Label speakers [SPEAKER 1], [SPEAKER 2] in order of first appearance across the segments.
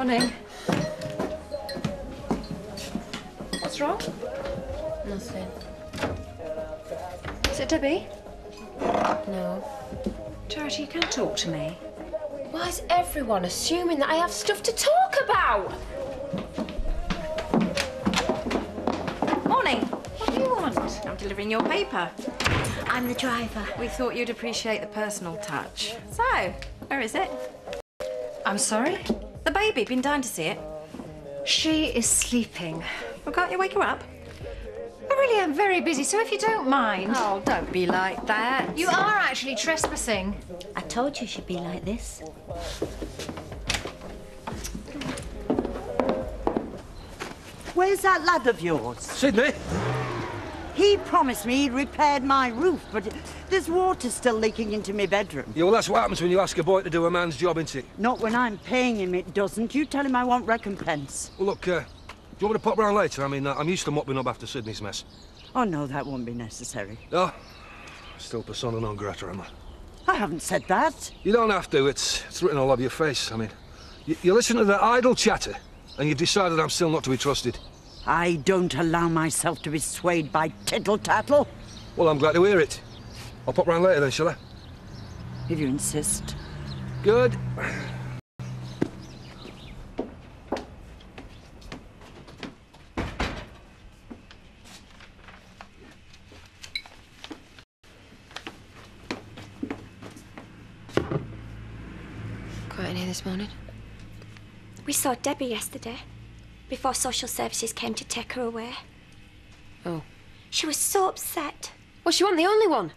[SPEAKER 1] Morning. What's wrong?
[SPEAKER 2] Nothing.
[SPEAKER 1] Is it Debbie?
[SPEAKER 2] No.
[SPEAKER 1] Charity, you can talk to me.
[SPEAKER 2] Why is everyone assuming that I have stuff to talk about?
[SPEAKER 1] Morning. What do you want? I'm delivering your paper.
[SPEAKER 3] I'm the driver.
[SPEAKER 1] We thought you'd appreciate the personal touch. So, where is it? I'm sorry? The baby. Been dying to see it. She is sleeping. Well, can't you wake her up? I really am very busy, so if you don't mind... Oh, don't be like that.
[SPEAKER 4] You are actually trespassing.
[SPEAKER 3] I told you she'd be like this.
[SPEAKER 5] Where's that lad of yours?
[SPEAKER 6] Sydney?
[SPEAKER 5] He promised me he'd repaired my roof, but there's water still leaking into my bedroom.
[SPEAKER 6] Yeah, well, that's what happens when you ask a boy to do a man's job, isn't it?
[SPEAKER 5] Not when I'm paying him, it doesn't. You tell him I want recompense.
[SPEAKER 6] Well, look, do you want me to pop round later? I mean, I'm used to mopping up after Sydney's mess.
[SPEAKER 5] Oh, no, that won't be necessary.
[SPEAKER 6] Oh, still persona non grata, am I?
[SPEAKER 5] I haven't said that.
[SPEAKER 6] You don't have to. It's written all over your face. I mean, you listen to the idle chatter, and you've decided I'm still not to be trusted.
[SPEAKER 5] I don't allow myself to be swayed by tittle-tattle.
[SPEAKER 6] Well, I'm glad to hear it. I'll pop round later then, shall I?
[SPEAKER 5] If you insist.
[SPEAKER 6] Good.
[SPEAKER 2] Quite in here this morning.
[SPEAKER 3] We saw Debbie yesterday, before social services came to take her away.
[SPEAKER 2] Oh.
[SPEAKER 3] She was so upset.
[SPEAKER 2] Well, she wasn't the only one.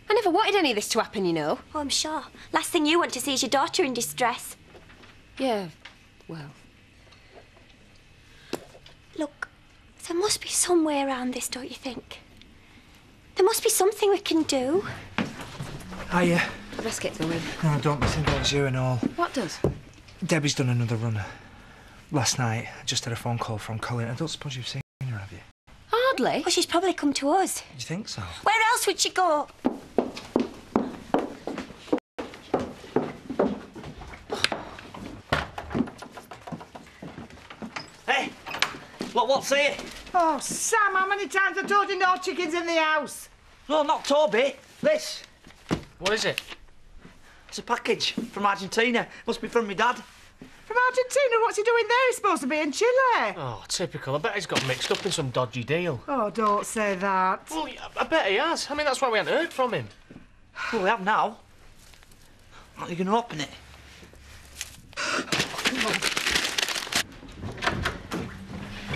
[SPEAKER 2] I never wanted any of this to happen, you know.
[SPEAKER 3] Oh, I'm sure. Last thing you want to see is your daughter in distress.
[SPEAKER 2] Yeah, well...
[SPEAKER 3] Look, there must be some way around this, don't you think? There must be something we can do.
[SPEAKER 7] Hiya.
[SPEAKER 2] Let's get going.
[SPEAKER 7] No, don't listen to you and all.
[SPEAKER 2] What does?
[SPEAKER 7] Debbie's done another runner. Last night, I just had a phone call from Colin. I don't suppose you've seen her, have you?
[SPEAKER 2] Hardly.
[SPEAKER 3] Well, she's probably come to us.
[SPEAKER 7] Do you think so?
[SPEAKER 3] Where else would she go?
[SPEAKER 8] Hey, look what's here.
[SPEAKER 5] Oh, Sam, how many times I told you no chickens in the house?
[SPEAKER 8] No, not Toby. This.
[SPEAKER 9] What is it?
[SPEAKER 8] It's a package from Argentina. Must be from my dad.
[SPEAKER 5] From Argentina? What's he doing there? He's supposed to be in Chile.
[SPEAKER 9] Oh, typical. I bet he's got mixed up in some dodgy deal.
[SPEAKER 5] Oh, don't say that.
[SPEAKER 9] Well, I bet he has. I mean, that's why we haven't heard from him.
[SPEAKER 8] Well, we have now. Are you going to open it?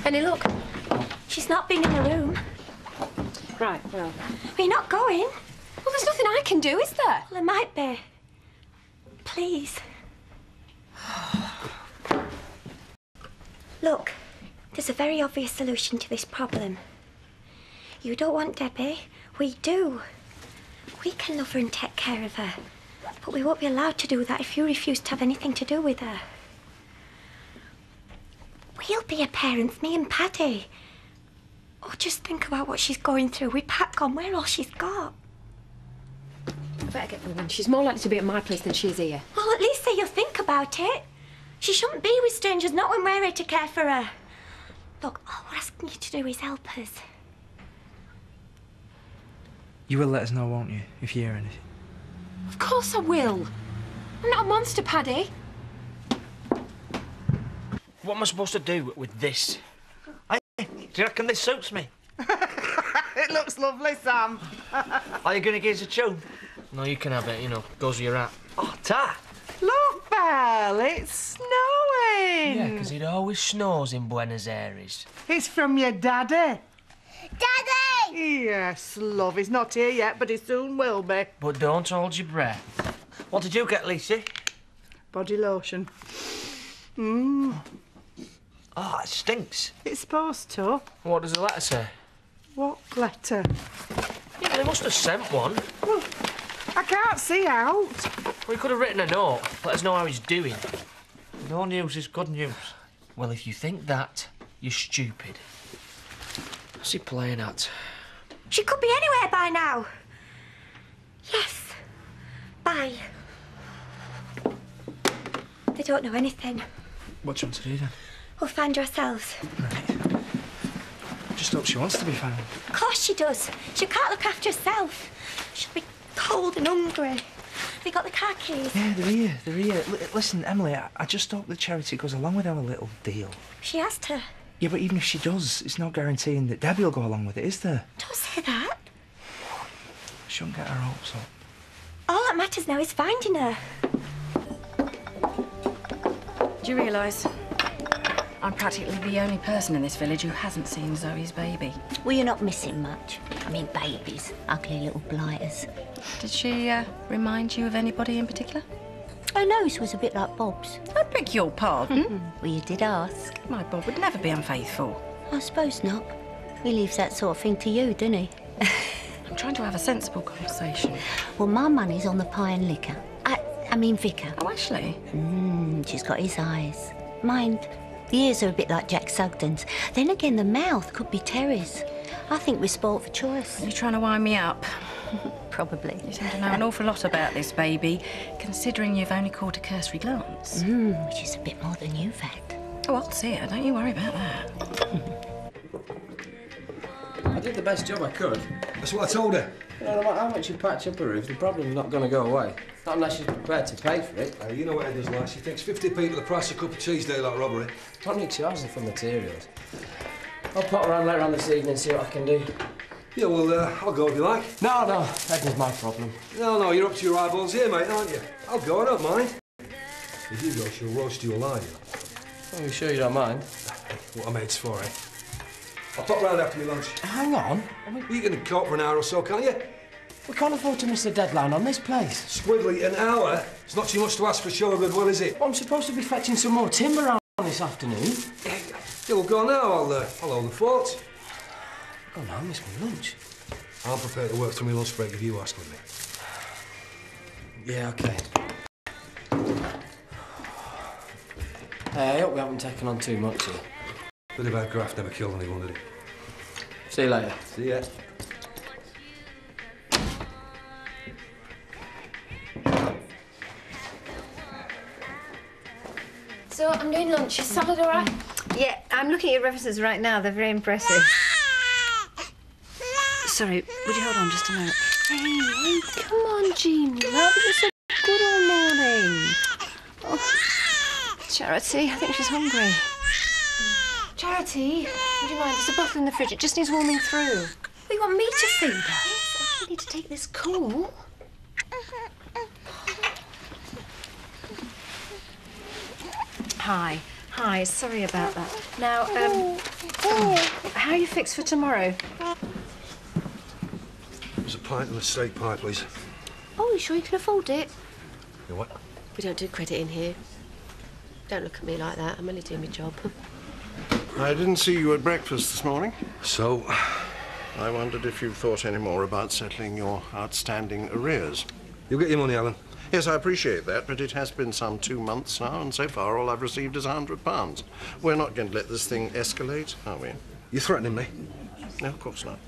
[SPEAKER 3] Any look? She's not been in the room.
[SPEAKER 2] Right, well...
[SPEAKER 3] We're not going.
[SPEAKER 2] Well, there's nothing I can do, is there?
[SPEAKER 3] Well, there might be. Please. Look, there's a very obvious solution to this problem. You don't want Debbie. We do. We can love her and take care of her. But we won't be allowed to do that if you refuse to have anything to do with her. We'll be her parents, me and Paddy. Oh, just think about what she's going through. With Pat gone, we're all she's got.
[SPEAKER 2] I better get moving. She's more likely to be at my place than she is here.
[SPEAKER 3] Well, at least say you'll think about it. She shouldn't be with strangers, not when we're here to care for her. Look, all we're asking you to do is help us.
[SPEAKER 7] You will let us know, won't you, if you hear anything?
[SPEAKER 2] Of course I will. I'm not a monster, Paddy.
[SPEAKER 9] What am I supposed to do with this?
[SPEAKER 8] Hey, do you reckon this suits me?
[SPEAKER 5] It looks lovely, Sam.
[SPEAKER 8] Are you going to give us a tune?
[SPEAKER 9] No, you can have it, you know. Goes with your hat.
[SPEAKER 8] Oh, Ta.
[SPEAKER 5] Look, Belle, it's snowing.
[SPEAKER 9] Yeah, because it always snows in Buenos Aires.
[SPEAKER 5] It's from your daddy.
[SPEAKER 3] Daddy!
[SPEAKER 5] Yes, love. He's not here yet, but he soon will be.
[SPEAKER 9] But don't hold your breath.
[SPEAKER 8] What did you get, Lacey?
[SPEAKER 5] Body lotion.
[SPEAKER 8] Oh, it stinks.
[SPEAKER 5] It's supposed to.
[SPEAKER 9] What does the letter say?
[SPEAKER 5] What letter?
[SPEAKER 9] Yeah, they must have sent one.
[SPEAKER 5] Well, I can't see out.
[SPEAKER 9] Well, he could have written a note. Let us know how he's doing.
[SPEAKER 8] No news is good news.
[SPEAKER 9] Well, if you think that, you're stupid. What's he playing at?
[SPEAKER 3] She could be anywhere by now. Yes. Bye. They don't know anything.
[SPEAKER 7] What do you want to do then?
[SPEAKER 3] We'll find her ourselves.
[SPEAKER 7] Right. Just hope she wants to be found.
[SPEAKER 3] Of course she does. She can't look after herself. She'll be cold and hungry. Have you got the car keys?
[SPEAKER 7] Yeah, they're here. They're here. Listen, Emily, I just hope the charity goes along with our little deal.
[SPEAKER 3] She asked her.
[SPEAKER 7] Yeah, but even if she does, it's not guaranteeing that Debbie will go along with it, is there?
[SPEAKER 3] Don't say that.
[SPEAKER 7] Shouldn't get her hopes up.
[SPEAKER 3] All that matters now is finding her.
[SPEAKER 1] Do you realise I'm practically the only person in this village who hasn't seen Zoe's baby?
[SPEAKER 10] Well, you're not missing much. I mean, babies, ugly little blighters.
[SPEAKER 1] Did she remind you of anybody in particular?
[SPEAKER 10] Her nose was a bit like Bob's.
[SPEAKER 1] I beg your pardon?
[SPEAKER 10] Well, you did ask.
[SPEAKER 1] My Bob would never be unfaithful.
[SPEAKER 10] I suppose not. He leaves that sort of thing to you, doesn't he?
[SPEAKER 1] I'm trying to have a sensible conversation.
[SPEAKER 10] Well, my money's on the pie and liquor. I mean vicar.
[SPEAKER 1] Oh, Ashley?
[SPEAKER 10] She's got his eyes. Mind, the ears are a bit like Jack Sugden's. Then again, the mouth could be Terry's. I think we're sport for choice.
[SPEAKER 1] Are you trying to wind me up?
[SPEAKER 10] Probably.
[SPEAKER 1] You seem to know an awful lot about this baby, considering you've only caught a cursory glance.
[SPEAKER 10] Which is a bit more than you've had.
[SPEAKER 1] Oh, I'll see her. Don't you worry about that.
[SPEAKER 11] I did the best job I could.
[SPEAKER 6] That's what I told her.
[SPEAKER 11] No matter how much you patch up a roof, the problem's not going to go away. Not unless she's prepared to pay for it.
[SPEAKER 6] You know what Edna's like. She thinks 50p for the price of a cup of cheese day like robbery.
[SPEAKER 11] Tonic charges for materials. I'll pop around later on this evening and see what I can do.
[SPEAKER 6] Yeah, well, I'll go if you like.
[SPEAKER 11] No, Edna's my problem.
[SPEAKER 6] No, you're up to your eyeballs here, mate, aren't you? I'll go, I don't mind. If you go, she'll roast you alive.
[SPEAKER 11] Are you sure you don't mind?
[SPEAKER 6] What I'm mates for, eh? I'll pop round after my lunch.
[SPEAKER 11] Hang on.
[SPEAKER 6] You can cope for an hour or so, can't you?
[SPEAKER 11] We can't afford to miss the deadline on this place.
[SPEAKER 6] Squiddly, an hour? It's not too much to ask for show of goodwill, is it?
[SPEAKER 11] Well, I'm supposed to be fetching some more timber on this afternoon.
[SPEAKER 6] Yeah, we'll go now. I'll hold the fort.
[SPEAKER 11] Oh, no, I missed my lunch.
[SPEAKER 6] I'm prepared to work through my lunch break if you ask with me.
[SPEAKER 11] Yeah, OK. Hey, I hope we haven't taken on too much here.
[SPEAKER 6] Bit of bad graft never killed anyone, did it?
[SPEAKER 11] See you later.
[SPEAKER 6] See ya.
[SPEAKER 2] So, I'm doing lunch. Is salad all right? Yeah, I'm looking at your references right now. They're very impressive. Sorry, would you hold on just a minute? Hey, come on, Jean. Love, you're so good all morning. Oh, Charity, I think she's hungry. Charity, would you mind? There's a bottle in the fridge. It just needs warming through. Well, you want me to feed her? Yes, I need to take this cool. Hi, sorry about that. Now, how are you fixed for tomorrow?
[SPEAKER 6] There's a pint and a steak pie, please.
[SPEAKER 2] Oh, you sure you can afford it?
[SPEAKER 6] You what?
[SPEAKER 2] We don't do credit in here. Don't look at me like that. I'm only doing my job.
[SPEAKER 12] I didn't see you at breakfast this morning.
[SPEAKER 6] So?
[SPEAKER 12] I wondered if you've thought any more about settling your outstanding arrears.
[SPEAKER 6] You'll get your money, Alan.
[SPEAKER 12] Yes, I appreciate that, but it has been some 2 months now, and so far all I've received is £100. We're not going to let this thing escalate, are we?
[SPEAKER 6] You're threatening me?
[SPEAKER 12] No, of course not.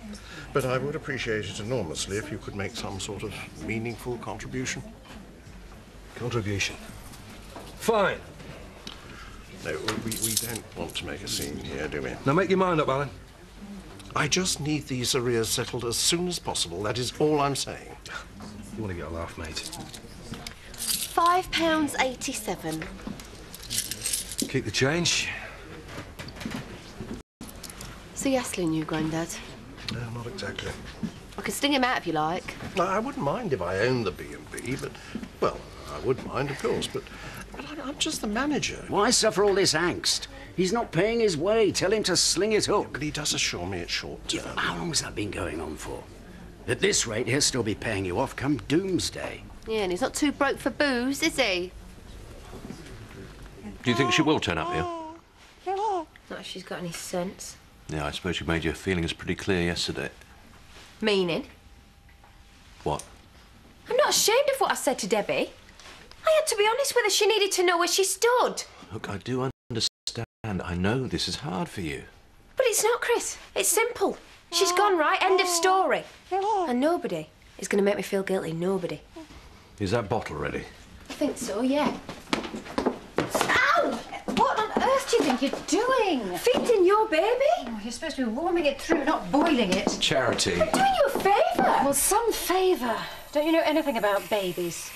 [SPEAKER 12] But I would appreciate it enormously if you could make some sort of meaningful contribution.
[SPEAKER 6] Contribution? Fine.
[SPEAKER 12] No, we don't want to make a scene here, do we?
[SPEAKER 6] Now make your mind up, Alan.
[SPEAKER 12] I just need these arrears settled as soon as possible. That is all I'm saying.
[SPEAKER 6] You want to get a laugh, mate?
[SPEAKER 2] £5.87.
[SPEAKER 6] Keep the change.
[SPEAKER 2] So you're hassling you, Grandad?
[SPEAKER 12] No, not exactly.
[SPEAKER 2] I could sting him out if you like.
[SPEAKER 12] No, I wouldn't mind if I owned the B&B, but... Well, I would mind, of course, but I'm just the manager.
[SPEAKER 13] Why suffer all this angst? He's not paying his way. Tell him to sling it up.
[SPEAKER 12] But he does assure me it's short term.
[SPEAKER 13] Yeah, how long has that been going on for? At this rate, he'll still be paying you off come doomsday.
[SPEAKER 2] Yeah, and he's not too broke for booze, is he?
[SPEAKER 14] Do you think she will turn up here?
[SPEAKER 2] Not if she's got any sense.
[SPEAKER 14] Yeah, I suppose you made your feelings pretty clear yesterday.
[SPEAKER 2] Meaning?
[SPEAKER 14] What?
[SPEAKER 2] I'm not ashamed of what I said to Debbie. I had to be honest with her. She needed to know where she stood.
[SPEAKER 14] Look, I do understand. I know this is hard for you.
[SPEAKER 2] But it's not, Chris. It's simple. She's gone, right? End of story. And nobody is going to make me feel guilty. Nobody.
[SPEAKER 14] Is that bottle ready?
[SPEAKER 2] I think so, yeah. Ow! What on
[SPEAKER 4] think you're doing?
[SPEAKER 2] Feeding your baby?
[SPEAKER 4] Oh, you're supposed to be warming it through, not boiling it.
[SPEAKER 14] Charity.
[SPEAKER 2] I'm doing you a favour.
[SPEAKER 4] Well, some favour. Don't you know anything about babies?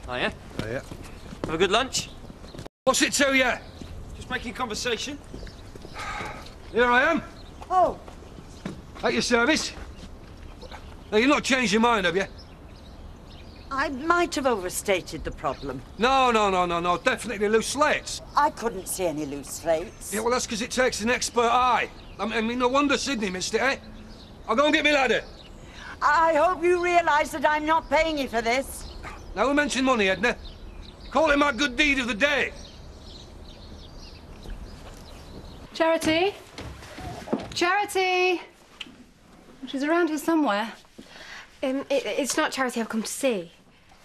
[SPEAKER 8] Hiya.
[SPEAKER 6] Hiya.
[SPEAKER 8] Have a good lunch?
[SPEAKER 6] What's it to you?
[SPEAKER 8] Just making conversation.
[SPEAKER 6] Here I am.
[SPEAKER 5] Oh,
[SPEAKER 6] At your service. Now, you've not changed your mind, have you?
[SPEAKER 5] I might have overstated the problem.
[SPEAKER 6] No. Definitely loose slates.
[SPEAKER 5] I couldn't see any loose slates.
[SPEAKER 6] Yeah, well, that's because it takes an expert eye. I mean, no wonder Sydney missed it, eh? I'll go and get me ladder.
[SPEAKER 5] I hope you realise that I'm not paying you for this.
[SPEAKER 6] Now, we mentioned money, Edna. Call it my good deed of the day.
[SPEAKER 4] Charity? Charity? She's around here somewhere.
[SPEAKER 2] It's not Charity I've come to see.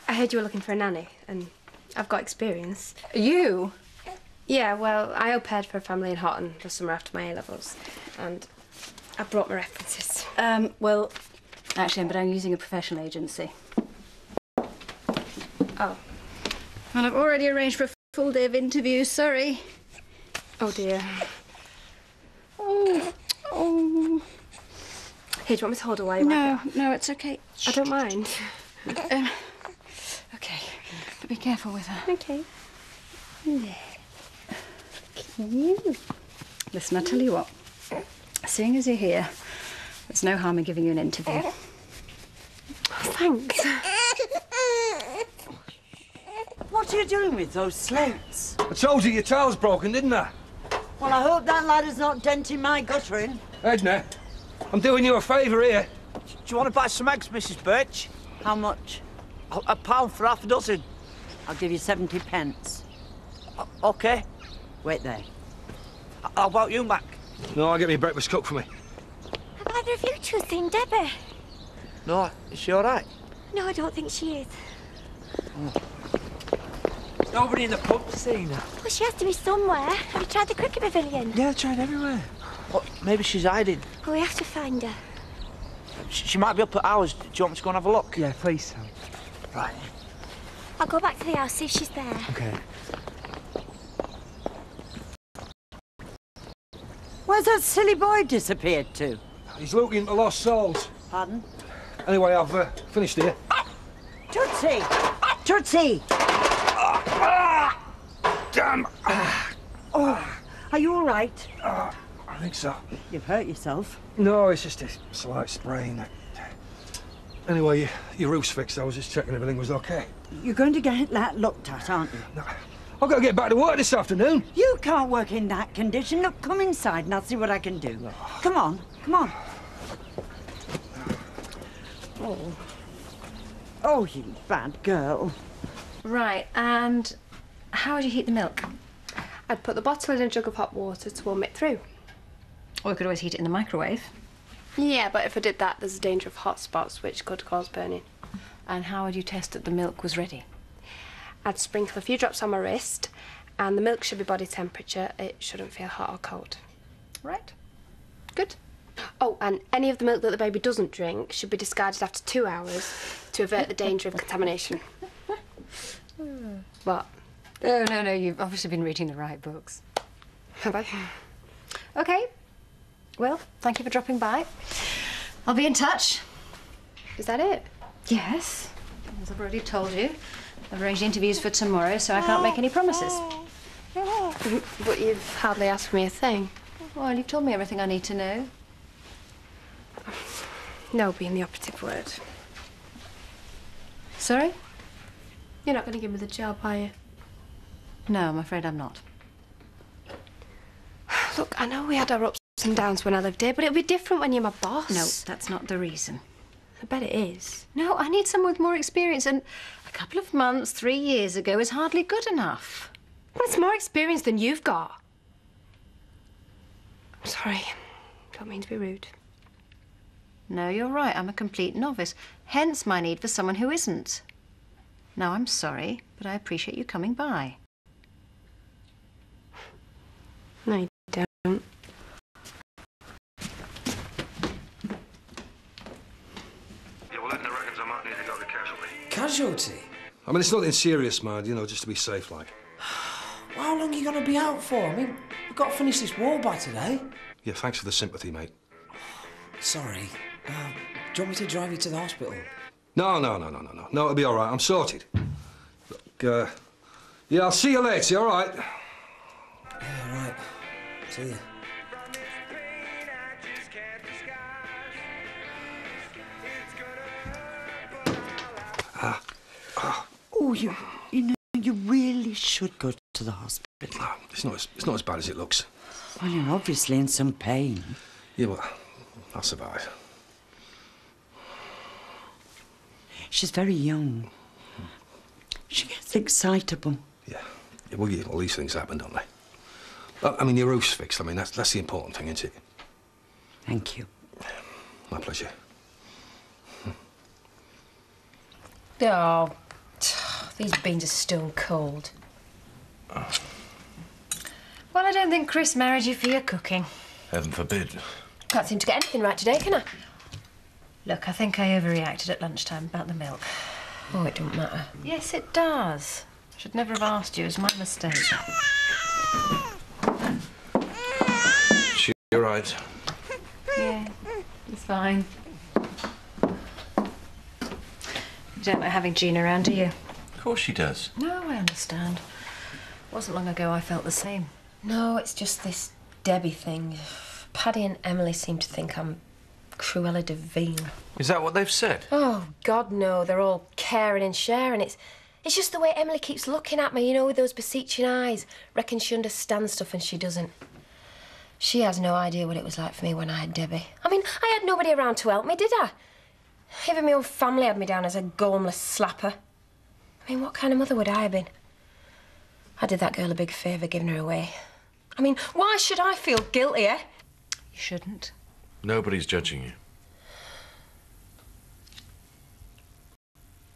[SPEAKER 2] I heard you were looking for a nanny, and I've got experience.
[SPEAKER 4] You?
[SPEAKER 2] Yeah, well, I au paired for a family in Houghton the summer after my A-levels, and I brought my references.
[SPEAKER 4] Well, actually, but I'm using a professional agency.
[SPEAKER 2] Oh.
[SPEAKER 4] And I've already arranged for a full day of interviews, sorry.
[SPEAKER 2] Oh, dear.
[SPEAKER 4] Oh.
[SPEAKER 2] Here, do you want me to hold her while you wipe it?
[SPEAKER 4] No, it's okay.
[SPEAKER 2] I don't mind.
[SPEAKER 4] Okay, but be careful with her.
[SPEAKER 2] Okay.
[SPEAKER 4] Listen, I'll tell you what. Seeing as you're here, there's no harm in giving you an interview.
[SPEAKER 2] Thanks.
[SPEAKER 5] What are you doing with those slates?
[SPEAKER 6] I told you your tile's broken, didn't I?
[SPEAKER 5] Well, I hope that ladder's not denting my guttering.
[SPEAKER 6] Edna, I'm doing you a favour here.
[SPEAKER 8] Do you want to buy some eggs, Mrs. Birch?
[SPEAKER 5] How much?
[SPEAKER 8] A pound for half a dozen.
[SPEAKER 5] I'll give you 70 pence.
[SPEAKER 8] OK.
[SPEAKER 5] Wait there.
[SPEAKER 8] How about you, Mac?
[SPEAKER 6] No, I'll get me breakfast cooked for me.
[SPEAKER 3] Have either of you two seen Debbie?
[SPEAKER 8] No, is she all right?
[SPEAKER 3] No, I don't think she is.
[SPEAKER 8] There's nobody in the pub to see her.
[SPEAKER 3] Well, she has to be somewhere. Have you tried the cricket pavilion?
[SPEAKER 8] Yeah, I tried everywhere. Well, maybe she's hiding.
[SPEAKER 3] Oh, we have to find her.
[SPEAKER 8] She might be up at ours. Do you want me to go and have a look?
[SPEAKER 7] Yeah, please, Sam.
[SPEAKER 8] Right.
[SPEAKER 3] I'll go back to the house, see if she's there.
[SPEAKER 7] Okay.
[SPEAKER 5] Where's that silly boy disappeared to?
[SPEAKER 6] He's looking for lost souls.
[SPEAKER 5] Pardon?
[SPEAKER 6] Anyway, I've finished here.
[SPEAKER 5] Tootsie! Tootsie!
[SPEAKER 6] Damn!
[SPEAKER 5] Oh, are you all right?
[SPEAKER 6] I think so.
[SPEAKER 5] You've hurt yourself.
[SPEAKER 6] No, it's just a slight sprain. Anyway, your roof's fixed. I was just checking everything was okay.
[SPEAKER 5] You're going to get that looked at, aren't you?
[SPEAKER 6] No, I've got to get back to work this afternoon.
[SPEAKER 5] You can't work in that condition. Look, come inside and I'll see what I can do. Come on, come on. Oh, you bad girl.
[SPEAKER 4] Right, and how would you heat the milk?
[SPEAKER 2] I'd put the bottle in a jug of hot water to warm it through.
[SPEAKER 4] Or we could always heat it in the microwave.
[SPEAKER 2] Yeah, but if I did that, there's a danger of hot spots, which could cause burning.
[SPEAKER 4] And how would you test that the milk was ready?
[SPEAKER 2] I'd sprinkle a few drops on my wrist, and the milk should be body temperature. It shouldn't feel hot or cold.
[SPEAKER 4] Right.
[SPEAKER 2] Good. Oh, and any of the milk that the baby doesn't drink should be discarded after 2 hours to avert the danger of contamination. What?
[SPEAKER 4] Oh, no, you've obviously been reading the right books.
[SPEAKER 2] Have I?
[SPEAKER 4] OK. Well, thank you for dropping by. I'll be in touch.
[SPEAKER 2] Is that it?
[SPEAKER 4] Yes. As I've already told you, I've arranged interviews for tomorrow, so I can't make any promises.
[SPEAKER 2] But you've hardly asked me a thing.
[SPEAKER 4] Well, you've told me everything I need to know.
[SPEAKER 2] No being the operative word.
[SPEAKER 4] Sorry?
[SPEAKER 2] You're not going to give me the job, are you?
[SPEAKER 4] No, I'm afraid I'm not.
[SPEAKER 2] Look, I know we had our ups and downs when I lived here, but it'll be different when you're my boss.
[SPEAKER 4] No, that's not the reason.
[SPEAKER 2] I bet it is.
[SPEAKER 4] No, I need someone with more experience, and a couple of months, 3 years ago is hardly good enough.
[SPEAKER 2] Well, it's more experience than you've got. I'm sorry. Don't mean to be rude.
[SPEAKER 4] No, you're right. I'm a complete novice. Hence my need for someone who isn't. No, I'm sorry, but I appreciate you coming by.
[SPEAKER 2] No, you don't.
[SPEAKER 6] Yeah, well, Edna reckons I might need to go to casualty.
[SPEAKER 8] Casualty?
[SPEAKER 6] I mean, it's nothing serious, man, you know, just to be safe, like.
[SPEAKER 8] Well, how long are you going to be out for? I mean, we've got to finish this war by today.
[SPEAKER 6] Yeah, thanks for the sympathy, mate.
[SPEAKER 8] Sorry. Do you want me to drive you to the hospital?
[SPEAKER 6] No. No, it'll be all right. I'm sorted. Look, yeah, I'll see you later, all right?
[SPEAKER 8] Yeah, all right. See you.
[SPEAKER 5] Oh, you know, you really should go to the hospital.
[SPEAKER 6] No, it's not as bad as it looks.
[SPEAKER 5] Well, you're obviously in some pain.
[SPEAKER 6] Yeah, well, I'll survive.
[SPEAKER 5] She's very young. She gets excitable.
[SPEAKER 6] Yeah, well, all these things happen, don't they? I mean, your roof's fixed. I mean, that's the important thing, isn't it?
[SPEAKER 5] Thank you.
[SPEAKER 6] My pleasure.
[SPEAKER 4] Oh, these beans are stone cold. Well, I don't think Chris married you for your cooking.
[SPEAKER 14] Heaven forbid.
[SPEAKER 2] Can't seem to get anything right today, can I?
[SPEAKER 4] Look, I think I overreacted at lunchtime about the milk.
[SPEAKER 2] Oh, it don't matter.
[SPEAKER 4] Yes, it does. I should never have asked you. It was my mistake.
[SPEAKER 14] You're right.
[SPEAKER 4] Yeah, it's fine. You don't like having Jean around, do you?
[SPEAKER 14] Of course she does.
[SPEAKER 4] No, I understand. It wasn't long ago I felt the same.
[SPEAKER 2] No, it's just this Debbie thing. Paddy and Emily seem to think I'm Cruella de Vil.
[SPEAKER 14] Is that what they've said?
[SPEAKER 2] Oh, God, no. They're all caring and sharing. It's just the way Emily keeps looking at me, you know, with those beseeching eyes. Reckons she understands stuff and she doesn't. She has no idea what it was like for me when I had Debbie. I mean, I had nobody around to help me, did I? Even my own family had me down as a gormless slapper. I mean, what kind of mother would I have been? I did that girl a big favour giving her away. I mean, why should I feel guilty, eh?
[SPEAKER 4] You shouldn't.
[SPEAKER 14] Nobody's judging you.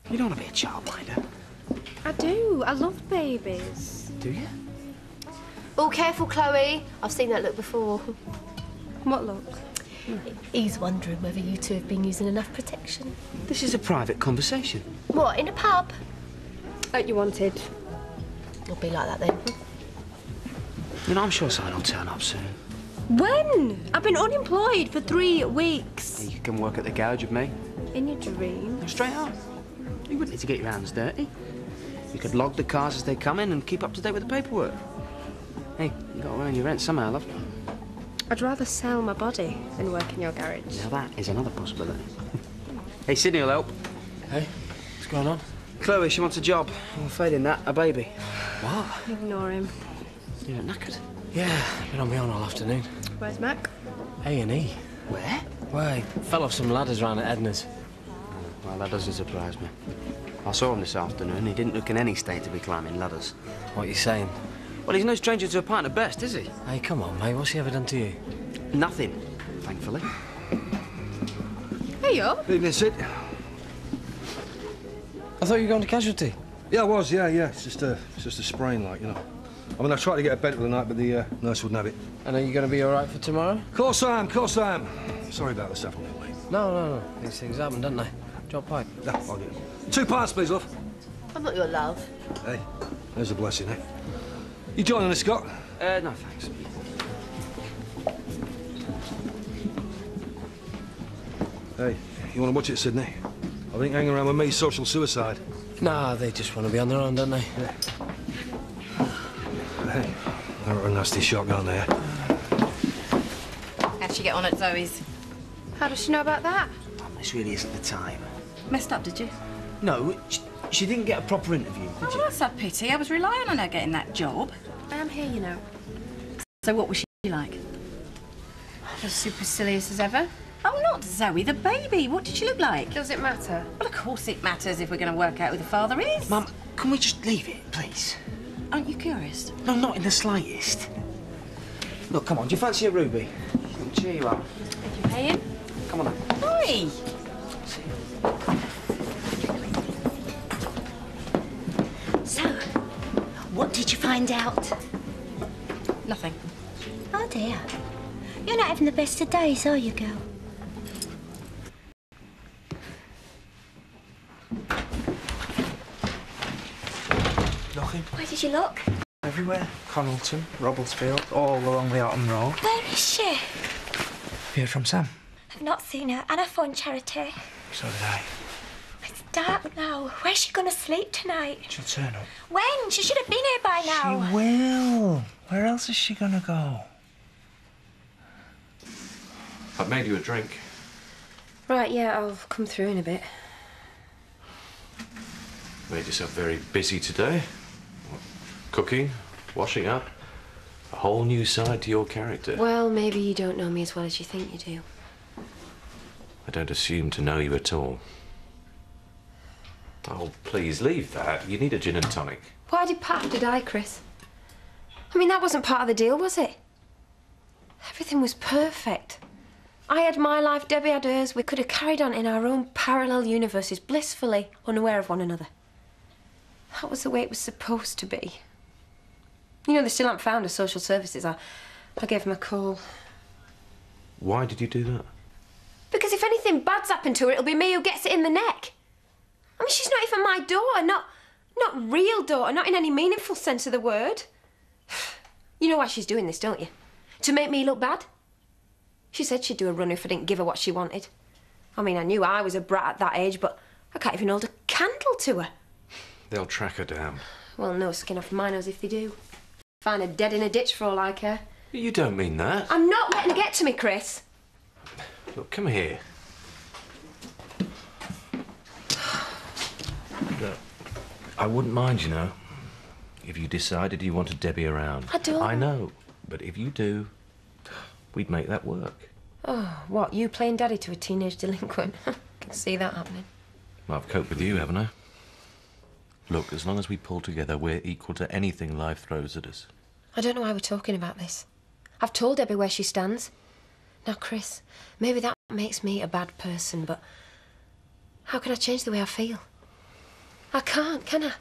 [SPEAKER 8] You don't want to be a childminder.
[SPEAKER 2] I do. I love babies.
[SPEAKER 8] Do you?
[SPEAKER 2] Oh, careful, Chloe. I've seen that look before.
[SPEAKER 15] What look?
[SPEAKER 2] He's wondering whether you two have been using enough protection.
[SPEAKER 8] This is a private conversation.
[SPEAKER 2] What, in a pub?
[SPEAKER 15] Like you wanted.
[SPEAKER 2] It'll be like that then.
[SPEAKER 8] You know, I'm sure someone will turn up soon.
[SPEAKER 15] When? I've been unemployed for 3 weeks.
[SPEAKER 8] You can work at the garage with me.
[SPEAKER 15] In your dream?
[SPEAKER 8] Straight out. You wouldn't need to get your hands dirty. You could log the cars as they come in and keep up to date with the paperwork. Hey, you got to earn your rent somehow, love.
[SPEAKER 15] I'd rather sell my body than work in your garage.
[SPEAKER 8] Now that is another possibility. Hey, Sydney will help.
[SPEAKER 9] Hey, what's going on?
[SPEAKER 8] Chloe, she wants a job. We'll fade in that, a baby.
[SPEAKER 9] What?
[SPEAKER 15] Ignore him.
[SPEAKER 8] You look knackered.
[SPEAKER 9] Yeah, been on my own all afternoon.
[SPEAKER 15] Where's Mac?
[SPEAKER 9] A&E.
[SPEAKER 8] Where?
[SPEAKER 9] Well, he fell off some ladders round at Edna's.
[SPEAKER 8] Well, that doesn't surprise me. I saw him this afternoon. He didn't look in any state to be climbing ladders.
[SPEAKER 9] What are you saying?
[SPEAKER 8] Well, he's no stranger to a pint at best, is he?
[SPEAKER 9] Hey, come on, mate. What's he ever done to you?
[SPEAKER 8] Nothing, thankfully.
[SPEAKER 15] Hey, up.
[SPEAKER 6] Evening, Sid.
[SPEAKER 9] I thought you were going to casualty.
[SPEAKER 6] Yeah, I was, yeah. It's just a sprain, like, you know. I mean, I tried to get a bed for the night, but the nurse wouldn't have it.
[SPEAKER 9] And are you going to be all right for tomorrow?
[SPEAKER 6] Of course I am. Sorry about this afternoon, mate.
[SPEAKER 9] No. These things happen, don't they? Drop pipe.
[SPEAKER 6] No, I'll get it. 2 pints, please, love.
[SPEAKER 2] I'm not your love.
[SPEAKER 6] Hey, there's a blessing, eh? You joining us, Scott?
[SPEAKER 8] No, thanks.
[SPEAKER 6] Hey, you want to watch it, Sydney? I think hanging around with me is social suicide.
[SPEAKER 9] Nah, they just want to be on their own, don't they?
[SPEAKER 6] Yeah. Hey, they're a nasty shotgun there.
[SPEAKER 1] How'd she get on at Zoe's?
[SPEAKER 15] How does she know about that?
[SPEAKER 8] This really isn't the time.
[SPEAKER 1] Messed up, did you?
[SPEAKER 8] No, she didn't get a proper interview, did
[SPEAKER 1] Oh,
[SPEAKER 8] you?
[SPEAKER 1] that's a pity. I was relying on her getting that job.
[SPEAKER 15] I am here, you know.
[SPEAKER 1] So what was she like?
[SPEAKER 15] As supercilious as ever.
[SPEAKER 1] Oh, not Zoe, the baby. What did she look like?
[SPEAKER 15] Does it matter?
[SPEAKER 1] Well, of course it matters if we're going to work out who the father is.
[SPEAKER 8] Mum, can we just leave it, please?
[SPEAKER 1] Aren't you curious?
[SPEAKER 8] No, not in the slightest. Look, come on, do you fancy a ruby? I'll cheer you up.
[SPEAKER 15] You paying?
[SPEAKER 8] Come on then.
[SPEAKER 2] Oi!
[SPEAKER 10] So, what did you find out?
[SPEAKER 1] Nothing.
[SPEAKER 10] Oh dear. You're not having the best of days, are you, girl?
[SPEAKER 7] Nothing.
[SPEAKER 3] Where did you look?
[SPEAKER 7] Everywhere. Connelton, Robblesfield, all along the Autumn Road.
[SPEAKER 3] Where is she?
[SPEAKER 7] Have you heard from Sam?
[SPEAKER 3] I've not seen her, and I phoned Charity.
[SPEAKER 7] So did I.
[SPEAKER 3] It's dark now. Where's she gonna sleep tonight?
[SPEAKER 7] She'll turn up.
[SPEAKER 3] When? She should have been here by now.
[SPEAKER 7] She will. Where else is she gonna go?
[SPEAKER 14] I've made you a drink.
[SPEAKER 2] Right, yeah, I'll come through in a bit.
[SPEAKER 14] Made yourself very busy today. Cooking, washing up. A whole new side to your character.
[SPEAKER 2] Well, maybe you don't know me as well as you think you do.
[SPEAKER 14] I don't assume to know you at all. Oh, please, leave that. You need a gin and tonic.
[SPEAKER 2] Why did Pat have to die, Chris? I mean, that wasn't part of the deal, was it? Everything was perfect. I had my life, Debbie had hers. We could have carried on in our own parallel universes, blissfully unaware of one another. That was the way it was supposed to be. You know, they still haven't found her social services. I gave them a call.
[SPEAKER 14] Why did you do that?
[SPEAKER 2] Because if anything bad's happened to her, it'll be me who gets it in the neck. I mean, she's not even my daughter, not real daughter, not in any meaningful sense of the word. You know why she's doing this, don't you? To make me look bad? She said she'd do a run if I didn't give her what she wanted. I mean, I knew I was a brat at that age, but I can't even hold a candle to her.
[SPEAKER 14] They'll track her down.
[SPEAKER 2] Well, no skin off my nose if they do. Find her dead in a ditch for all I care.
[SPEAKER 14] You don't mean that.
[SPEAKER 2] I'm not letting her get to me, Chris.
[SPEAKER 14] Look, come here. Look, I wouldn't mind, you know, if you decided you wanted Debbie around.
[SPEAKER 2] I don't.
[SPEAKER 14] I know, but if you do, we'd make that work.
[SPEAKER 2] Oh, what, you playing daddy to a teenage delinquent? I can see that happening.
[SPEAKER 14] Well, I've coped with you, haven't I? Look, as long as we pull together, we're equal to anything life throws at us.
[SPEAKER 2] I don't know why we're talking about this. I've told Debbie where she stands. Now, Chris, maybe that makes me a bad person, but how can I change the way I feel? I can't, can I?